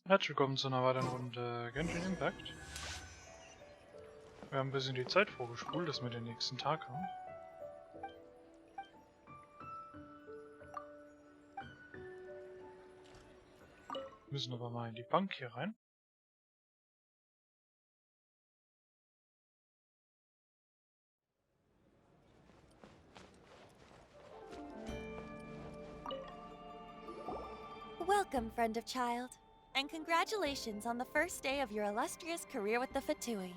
Herzlich willkommen zu einer weiteren Runde Genshin Impact. Wir haben ein bisschen die Zeit vorgespult, dass wir den nächsten Tag haben. Müssen aber mal in die Bank hier rein. Welcome, friend of child, and congratulations on the first day of your illustrious career with the Fatui.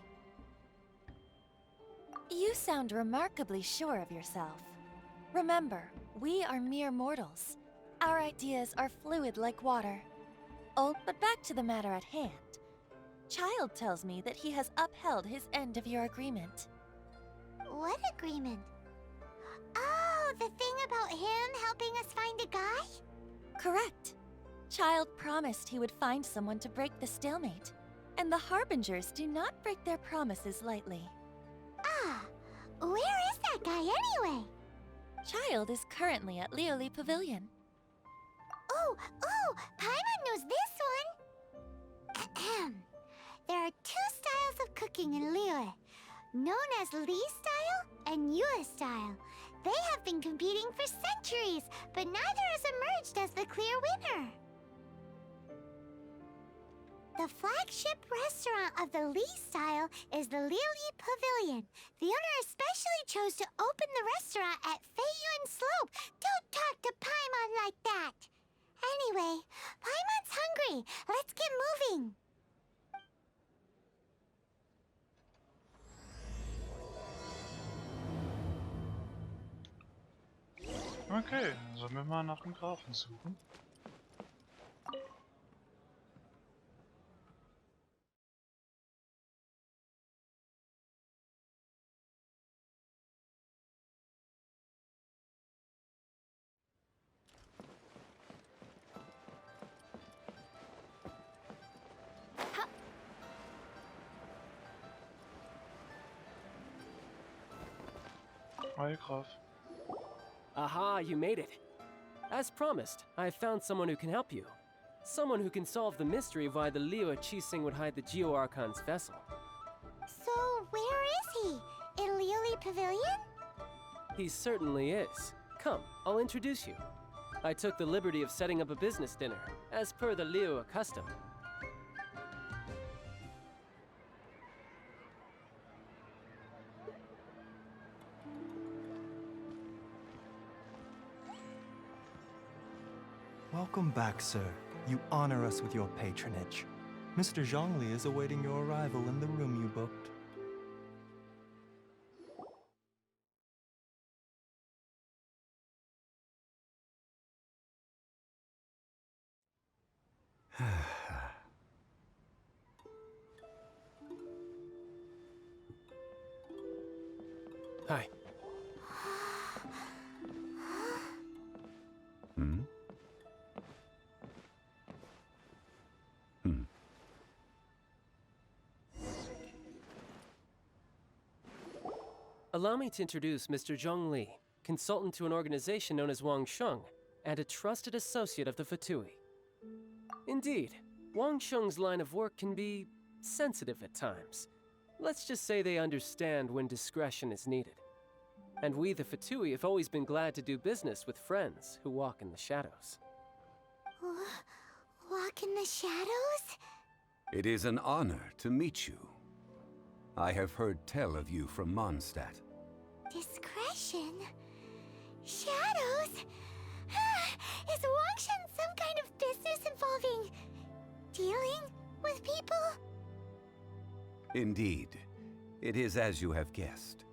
You sound remarkably sure of yourself. Remember, we are mere mortals. Our ideas are fluid like water. Oh, but back to the matter at hand. Child tells me that he has upheld his end of your agreement. What agreement? Oh, the thing about him helping us find a guy? Correct. Child promised he would find someone to break the stalemate, and the Harbingers do not break their promises lightly. Ah, where is that guy anyway? Child is currently at Lioli Pavilion. Oh, Paimon knows this one! There are two styles of cooking in Liyue, known as Li style and Yue style. They have been competing for centuries, but neither has emerged as the clear winner. The flagship restaurant of the Li style is the Lioli Pavilion. The owner especially chose to open the restaurant at Feiyuan Slope. Don't talk to Paimon like that! Anyway, Paimon's hungry. Let's get moving. Okay, dann sollen wir mal nach dem Grafen suchen. Hi, Graf. Aha, you made it. As promised, I found someone who can help you. Someone who can solve the mystery of why the Liyue Qixing would hide the Geo-Archon's vessel. So, where is he? In Lioli Pavilion? He certainly is. Come, I'll introduce you. I took the liberty of setting up a business dinner, as per the Liyue custom. Welcome back, sir. You honor us with your patronage. Mr. Zhongli is awaiting your arrival in the room you booked. Hi. Allow me to introduce Mr. Zhong Li, consultant to an organization known as Wang Sheng, and a trusted associate of the Fatui. Indeed, Wang Sheng's line of work can be sensitive at times. Let's just say they understand when discretion is needed. And we, the Fatui, have always been glad to do business with friends who walk in the shadows. Walk in the shadows? It is an honor to meet you. I have heard tell of you from Mondstadt. Discretion? Shadows? Is Wangshan some kind of business involving dealing with people? Indeed. It is as you have guessed.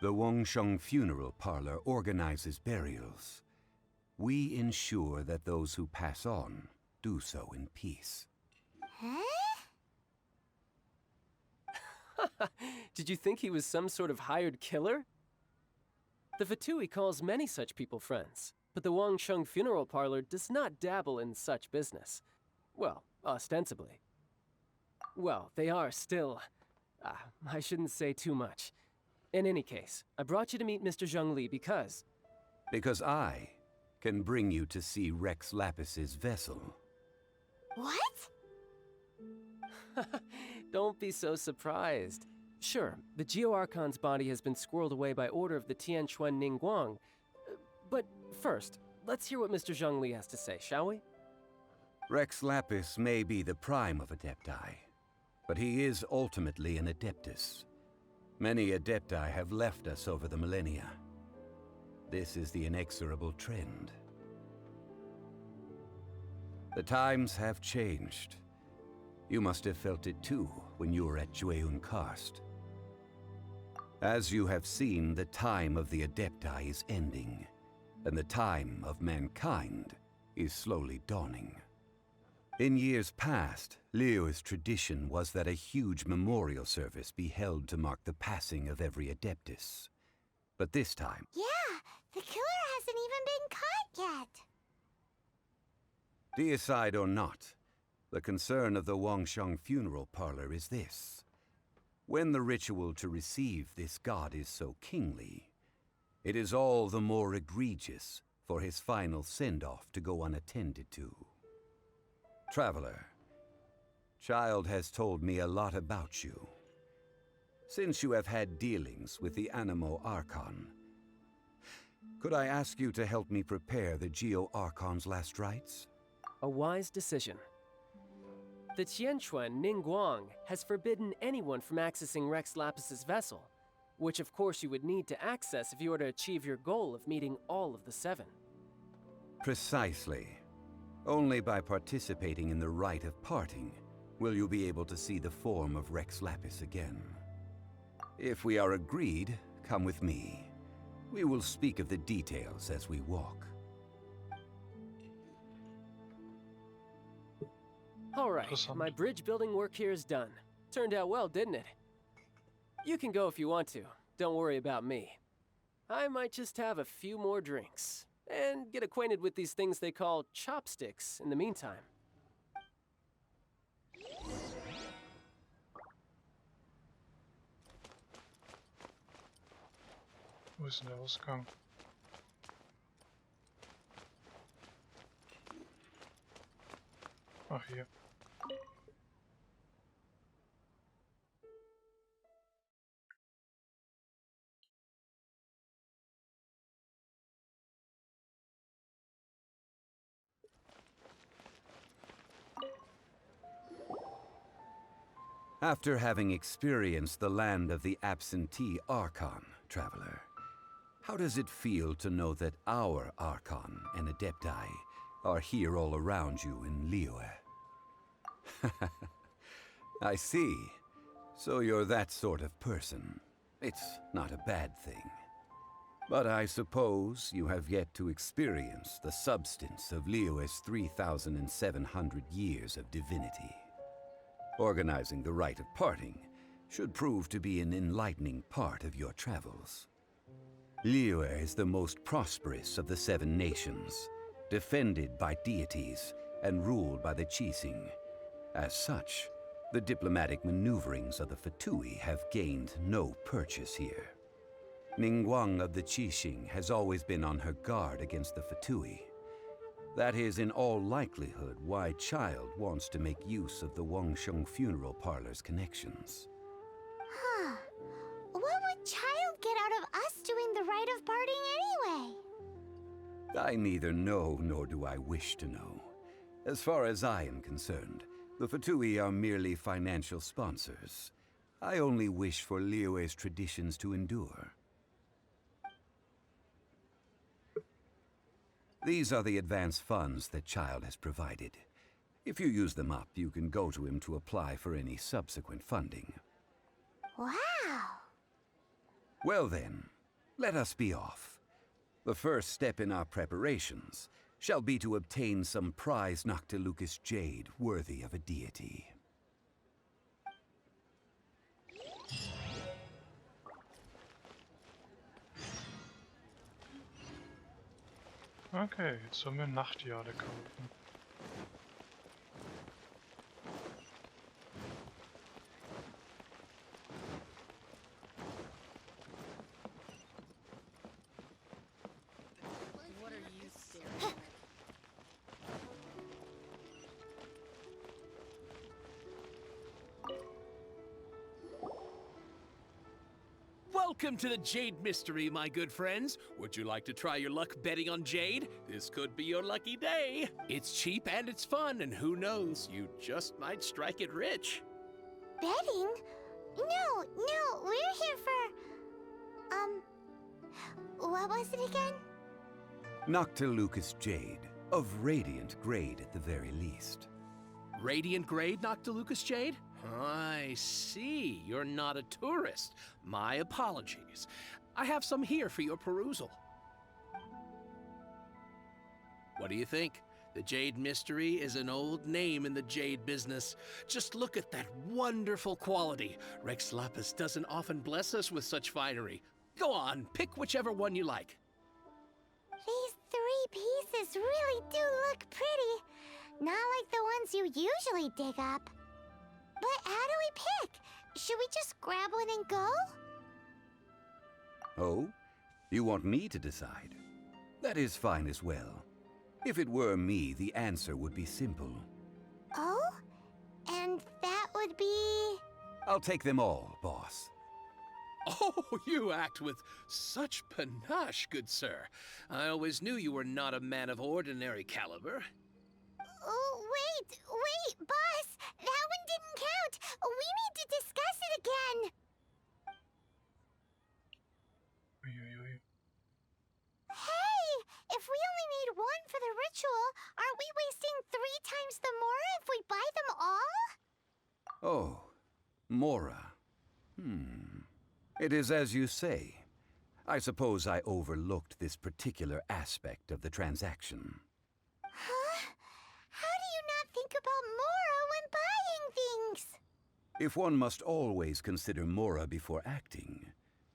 The Wangsheng Funeral Parlor organizes burials. We ensure that those who pass on do so in peace. Huh? Did you think he was some sort of hired killer? The Fatui calls many such people friends, but the Wangsheng Funeral Parlor does not dabble in such business. Well, ostensibly. Well, they are still... I shouldn't say too much. In any case, I brought you to meet Mr. Zhongli because... Because I can bring you to see Rex Lapis's vessel. What? Don't be so surprised. Sure, the Geo-Archon's body has been squirreled away by order of the Tianquan Ningguang. But first, let's hear what Mr. Zhongli has to say, shall we? Rex Lapis may be the prime of Adepti, but he is ultimately an Adeptus. Many Adepti have left us over the millennia. This is the inexorable trend. The times have changed. You must have felt it too when you were at Jueyun Karst. As you have seen, the time of the Adepti is ending, and the time of mankind is slowly dawning. In years past, Liyue's tradition was that a huge memorial service be held to mark the passing of every Adeptus. But this time... Yeah, the killer hasn't even been caught yet. Deicide or not, the concern of the Wangsheng funeral parlor is this. When the ritual to receive this god is so kingly, it is all the more egregious for his final send-off to go unattended to. Traveler, Child has told me a lot about you. Since you have had dealings with the Animo Archon, could I ask you to help me prepare the Geo-Archon's last rites? A wise decision. The Tianquan Ningguang has forbidden anyone from accessing Rex Lapis's vessel, which of course you would need to access if you were to achieve your goal of meeting all of the 7. Precisely. Only by participating in the rite of parting will you be able to see the form of Rex Lapis again. If we are agreed, come with me. We will speak of the details as we walk. All right, my bridge building work here is done. Turned out well, didn't it? You can go if you want to. Don't worry about me. I might just have a few more drinks and get acquainted with these things they call chopsticks in the meantime. Wo ist denn der Ausgang? Ach, hier. After having experienced the land of the absentee Archon, Traveler, how does it feel to know that our Archon and Adepti are here all around you in Liyue? I see. So you're that sort of person. It's not a bad thing. But I suppose you have yet to experience the substance of Liyue's 3,700 years of divinity. Organizing the rite of parting should prove to be an enlightening part of your travels. Liyue is the most prosperous of the 7 nations, defended by deities and ruled by the Qixing. As such, the diplomatic maneuverings of the Fatui have gained no purchase here. Ningguang of the Qixing has always been on her guard against the Fatui. That is in all likelihood why Child wants to make use of the Wangsheng funeral parlor's connections. Huh. What would Child get out of us doing the rite of parting anyway? I neither know nor do I wish to know. As far as I am concerned, the Fatui are merely financial sponsors. I only wish for Liyue's traditions to endure. These are the advance funds that Child has provided. If you use them up, you can go to him to apply for any subsequent funding. Wow! Well then, let us be off. The first step in our preparations shall be to obtain some prized Noctilucous jade worthy of a deity. Okay, jetzt sollen wir Nachtjade kaufen. Welcome to the Jade Mystery, my good friends. Would you like to try your luck betting on Jade? This could be your lucky day. It's cheap and it's fun, and who knows, you just might strike it rich. Betting? No, we're here for... what was it again? Noctilucous Jade, of radiant grade at the very least. Radiant grade, Noctilucous Jade? I see. You're not a tourist. My apologies. I have some here for your perusal. What do you think? The Jade Mystery is an old name in the jade business. Just look at that wonderful quality. Rex Lapis doesn't often bless us with such finery. Go on, pick whichever one you like. These 3 pieces really do look pretty. Not like the ones you usually dig up. But how do we pick? Should we just grab one and go? Oh? You want me to decide? That is fine as well. If it were me, the answer would be simple. Oh? And that would be... I'll take them all, boss. Oh, you act with such panache, good sir. I always knew you were not a man of ordinary caliber. Oh, wait, boss! That one didn't count! We need to discuss it again! Hey! If we only need one for the ritual, aren't we wasting 3 times the Mora if we buy them all? Oh, Mora. It is as you say. I suppose I overlooked this particular aspect of the transaction. Huh? How do you not think about Mora when buying things? If one must always consider Mora before acting,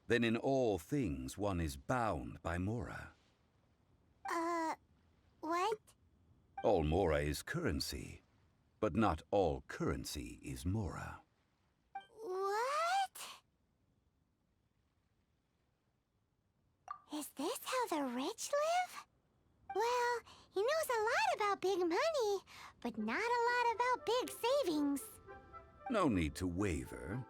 then in all things one is bound by Mora. What? All Mora is currency, but not all currency is Mora. What? Is this how the rich live? Well, he knows a lot about big money, but not a lot about big savings. No need to waver.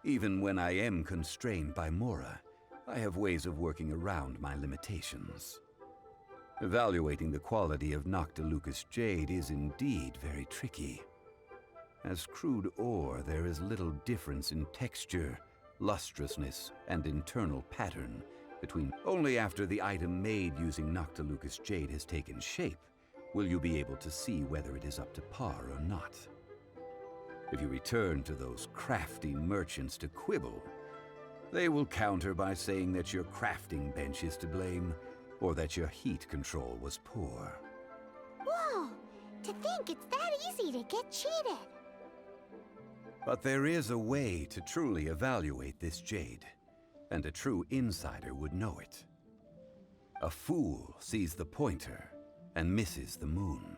Even when I am constrained by Mora, I have ways of working around my limitations. Evaluating the quality of Noctilucous Jade is indeed very tricky. As crude ore, there is little difference in texture, lustrousness, and internal pattern between. Only after the item made using Noctilucous Jade has taken shape will you be able to see whether it is up to par or not. If you return to those crafty merchants to quibble, they will counter by saying that your crafting bench is to blame, or that your heat control was poor. Whoa! To think it's that easy to get cheated. But there is a way to truly evaluate this jade, and a true insider would know it. A fool sees the pointer and misses the moon.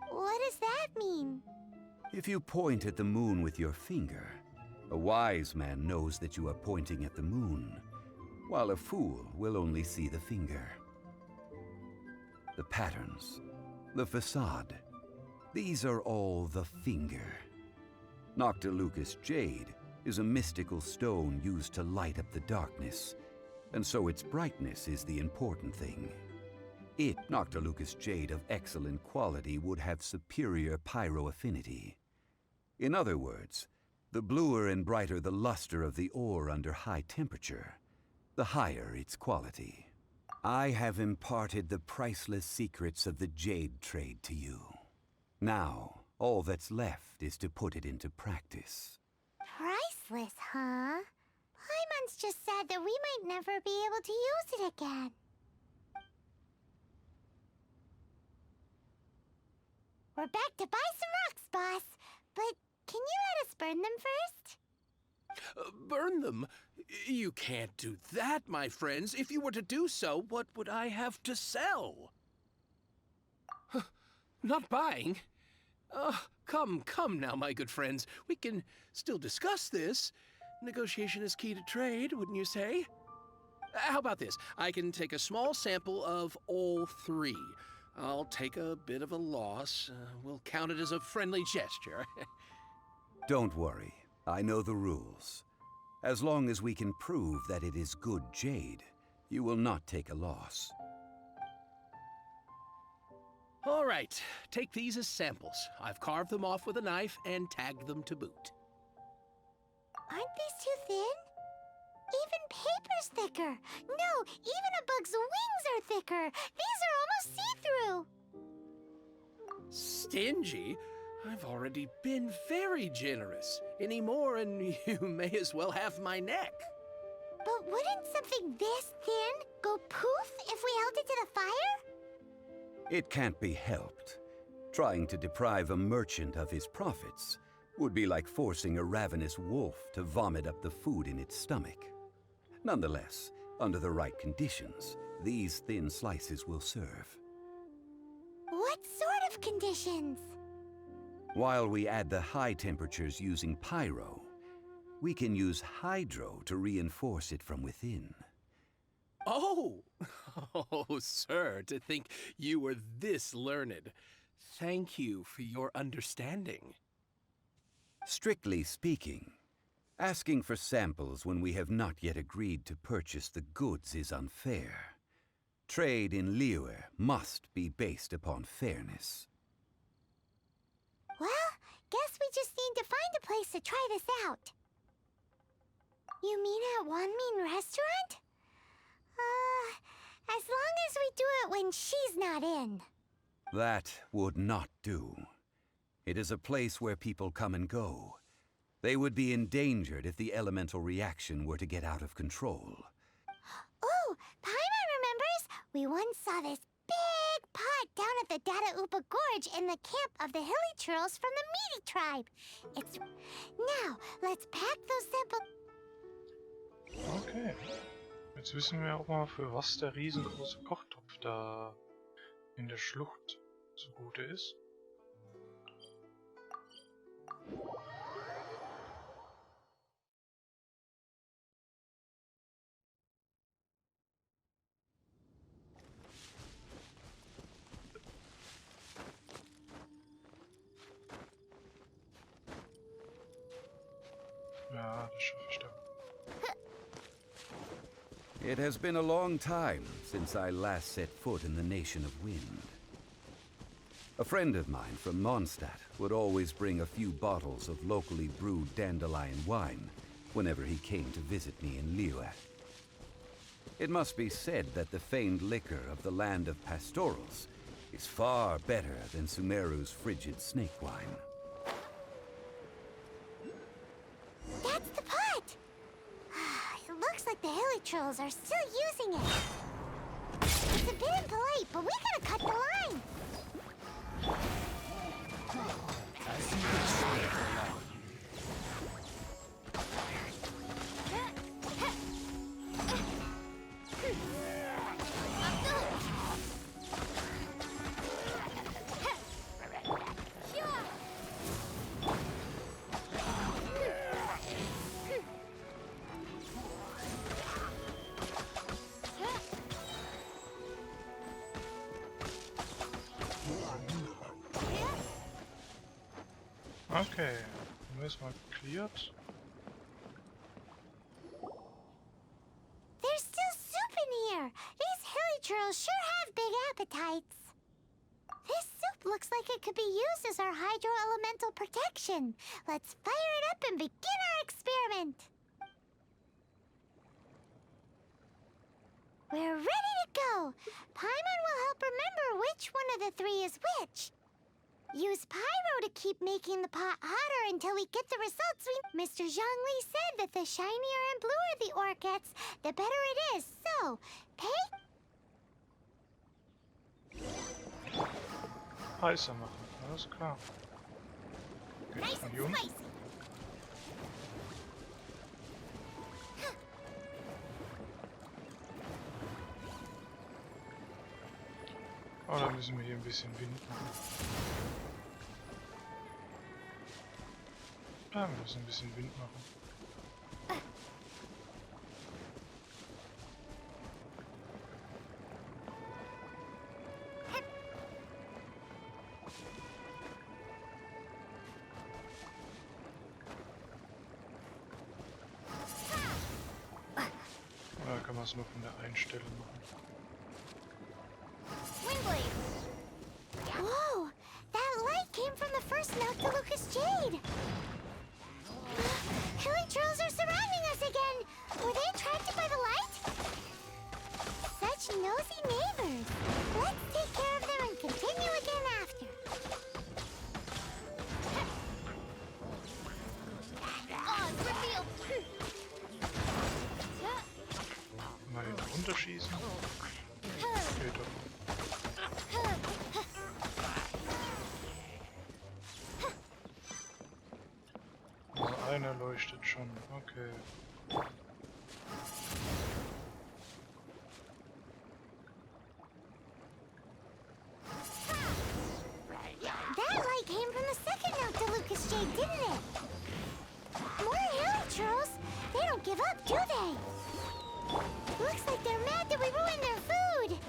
What does that mean? If you point at the moon with your finger, a wise man knows that you are pointing at the moon, while a fool will only see the finger. The patterns, the facade, these are all the finger. Noctilucous Jade is a mystical stone used to light up the darkness, and so its brightness is the important thing. Noctilucous Jade of excellent quality would have superior pyroaffinity. In other words, the bluer and brighter the luster of the ore under high temperature, the higher its quality. I have imparted the priceless secrets of the jade trade to you. Now, all that's left is to put it into practice. Priceless, huh? Paimon's just said that we might never be able to use it again. We're back to buy some rocks, boss. But can you let us burn them first? Burn them? You can't do that, my friends. If you were to do so, what would I have to sell? Not buying? Come now, my good friends. We can still discuss this. Negotiation is key to trade, wouldn't you say? How about this? I can take a small sample of all 3. I'll take a bit of a loss. We'll count it as a friendly gesture. Don't worry, I know the rules. As long as we can prove that it is good jade, you will not take a loss. All right, take these as samples. I've carved them off with a knife and tagged them to boot. Aren't these too thin? Even paper's thicker. No, even a bug's wings are thicker. These are almost see-through. Stingy? I've already been very generous. Any more and you may as well have my neck. But wouldn't something this thin go poof if we held it to the fire? It can't be helped. Trying to deprive a merchant of his profits would be like forcing a ravenous wolf to vomit up the food in its stomach. Nonetheless, under the right conditions, these thin slices will serve. What sort of conditions? While we add the high temperatures using pyro, we can use hydro to reinforce it from within. Oh! Oh, sir, to think you were this learned. Thank you for your understanding. Strictly speaking, asking for samples when we have not yet agreed to purchase the goods is unfair. Trade in Liyue must be based upon fairness. Well, guess we just need to find a place to try this out. You mean at Wanmin restaurant? As long as we do it when she's not in. That would not do. It is a place where people come and go. They would be endangered if the elemental reaction were to get out of control. Oh, Paimon remembers! We once saw this big pot down at the Dada Upa Gorge in the camp of the hilly churls from the Meaty tribe. It's... Now, let's pack those samples... Okay. Jetzt wissen wir auch mal, für was der riesengroße Kochtopf da in der Schlucht zugute ist. Ja, das schaffe ich da. It has been a long time since I last set foot in the Nation of Wind. A friend of mine from Mondstadt would always bring a few bottles of locally brewed Dandelion Wine whenever he came to visit me in Liyue. It must be said that the famed liquor of the land of pastorals is far better than Sumeru's frigid snake wine. That's the pot! It looks like the hilly trolls are still using it. It's a bit impolite, but we gotta cut the line. Okay, haben wir es mal cleared. There's still soup in here. These hilly trolls sure have big appetites. This soup looks like it could be used as our hydro-elemental protection. Let's fire it up and begin our experiment. We're ready to go. Paimon will help remember which one of the three is which. Use pyro to keep making the pot hotter until we get the results we... Mr. Zhongli said that the shinier and bluer the ore gets, the better it is. So, pay... Heißer machen, alles klar. Geht Nice von and hier unten. spicy. Oh, da müssen wir hier ein bisschen Wind machen. Ja, wir müssen ein bisschen Wind machen. kann man es nur von der Einstellung machen. Windblade! Whoa! That light came from the first Nachtjade Jade! Hilly trolls are surrounding us again! Were they attracted by the light? Such nosy neighbors! Let's take care of them and continue again after. Odds revealed! Mal ihn runterschießen. Geht doch. Also einer leuchtet schon, okay. That light came from the second Nachtjade Jade, didn't it? More hilly trolls! They don't give up, do they? Looks like they're mad that we ruined their food!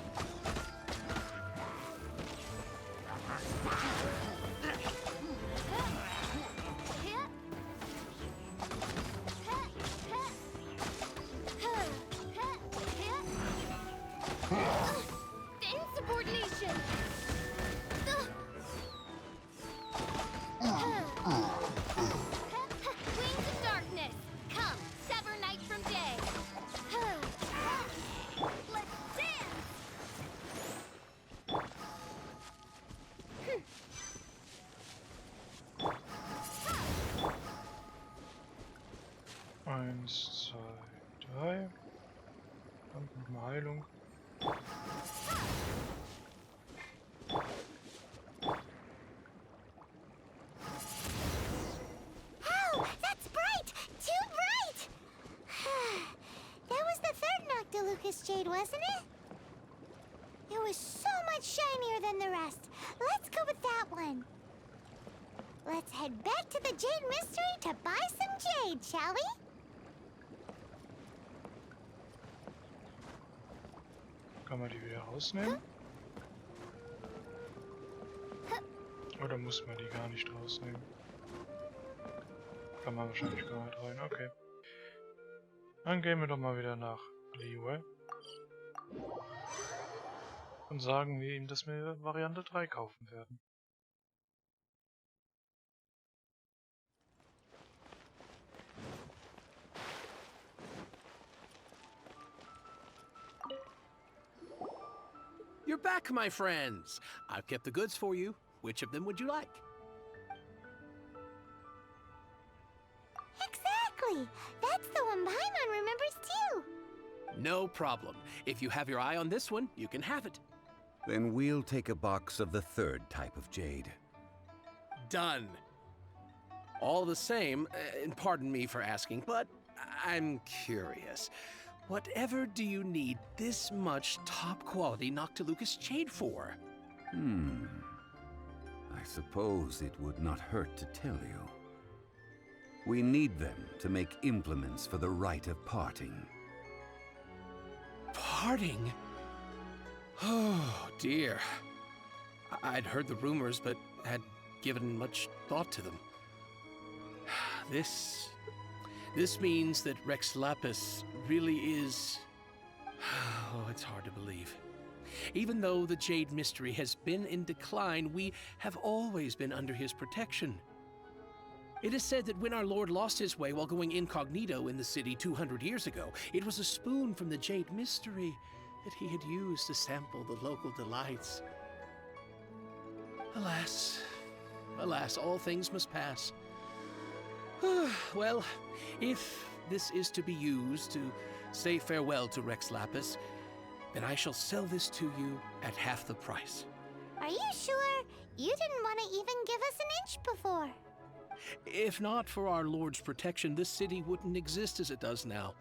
Insubordination! Wings of darkness! Come, sever night from day! Let's dance! 1, 2, 3. Und nochmal Heilung. Oh, that's bright! Too bright! That was the third Nachtjade Jade, wasn't it? It was so much shinier than the rest. Let's go with that one. Let's head back to the Jade Mystery to buy some jade, shall we? Kann man die wieder rausnehmen? Oder muss man die gar nicht rausnehmen? Kann man wahrscheinlich gar nicht rein, okay. Dann gehen wir doch mal wieder nach Liyue. Und sagen wir ihm, dass wir Variante 3 kaufen werden. You're back, my friends. I've kept the goods for you. Which of them would you like? Exactly! That's the one Paimon remembers too! No problem. If you have your eye on this one, you can have it. Then we'll take a box of the third type of jade. Done. All the same, and pardon me for asking, but I'm curious. Whatever do you need this much top-quality Nachtjade Jade for? I suppose it would not hurt to tell you. We need them to make implements for the rite of parting. Parting? Oh, dear. I'd heard the rumors, but had given much thought to them. This means that Rex Lapis really is... Oh, it's hard to believe. Even though the Jade Mystery has been in decline, we have always been under his protection. It is said that when our Lord lost his way while going incognito in the city 200 years ago, it was a spoon from the Jade Mystery that he had used to sample the local delights. Alas, alas, all things must pass. Well, if this is to be used to say farewell to Rex Lapis, then I shall sell this to you at half the price. Are you sure? You didn't want to even give us an inch before. If not for our Lord's protection, this city wouldn't exist as it does now.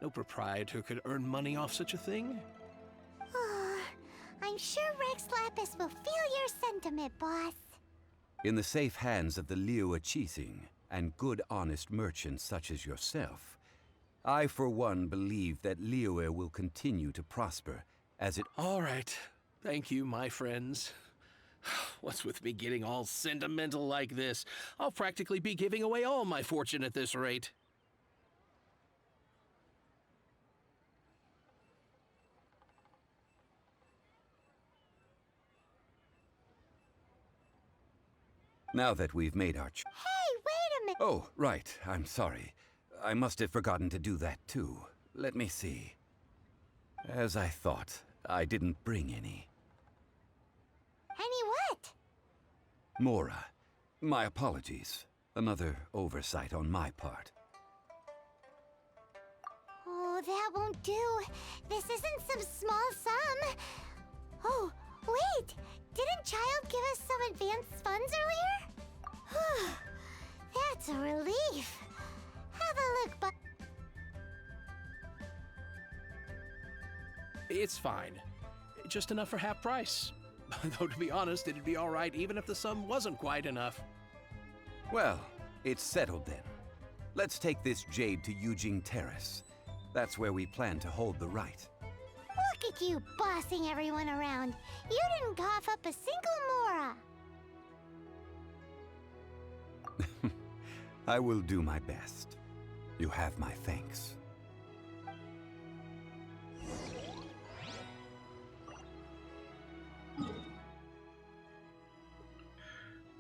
No proprietor could earn money off such a thing. I'm sure Rex Lapis will feel your sentiment, boss. In the safe hands of the Liyue Chising and good honest merchants such as yourself, I for one believe that Liyue will continue to prosper as it... All right. Thank you, my friends. What's with me getting all sentimental like this? I'll practically be giving away all my fortune at this rate. Now that we've made our Hey, wait a minute! Oh, right. I'm sorry. I must have forgotten to do that too. Let me see. As I thought, I didn't bring any. Any what? Mora, my apologies. Another oversight on my part. Oh, that won't do. This isn't some small sum. Oh, wait! Didn't Child give us some advanced funds earlier? That's a relief. Have a look, but It's fine. Just enough for half price. Though, to be honest, it'd be all right even if the sum wasn't quite enough. Well, it's settled then. Let's take this jade to Yujing Terrace. That's where we plan to hold the rite. look at you bossing everyone around. You didn't cough up a single mora. I will do my best. You have my thanks.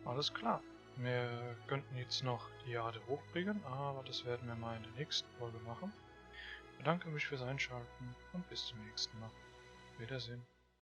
Alles klar. Wir könnten jetzt noch die Jade hochbringen, aber das werden wir mal in der nächsten Folge machen. Ich bedanke mich fürs Einschalten und bis zum nächsten Mal. Wiedersehen.